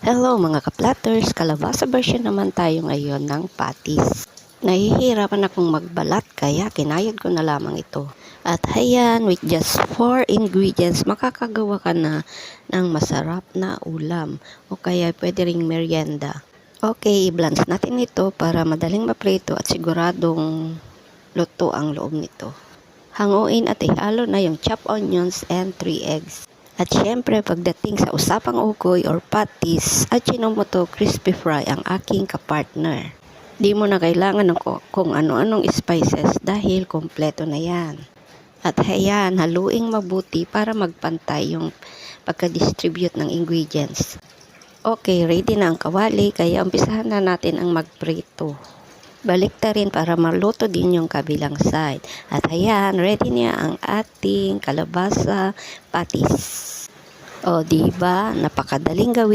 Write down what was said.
Hello mga ka-platters, kalabasa version naman tayo ngayon ng patis. Nahihirapan akong magbalat kaya kinayod ko na lamang ito. At ayan, with just 4 ingredients, makakagawa ka na ng masarap na ulam o kaya pwede ring merienda. Okay, i-blanch natin ito para madaling maprito at siguradong luto ang loob nito. Hanguin at ihalo na yung chopped onions and 3 eggs. At syempre, pagdating sa usapang ukoy or patis, Ajinomoto crispy fry ang aking kapartner. Di mo na kailangan ng kung ano-anong spices dahil kompleto na yan. At ayan, haluing mabuti para magpantay yung pagka-distribute ng ingredients. Okay, ready na ang kawali kaya umpisahan na natin ang magprito. Baliktarin para maluto din yung kabilang side. At ayan, ready na ang ating kalabasa patis. O diba, napakadaling gawin.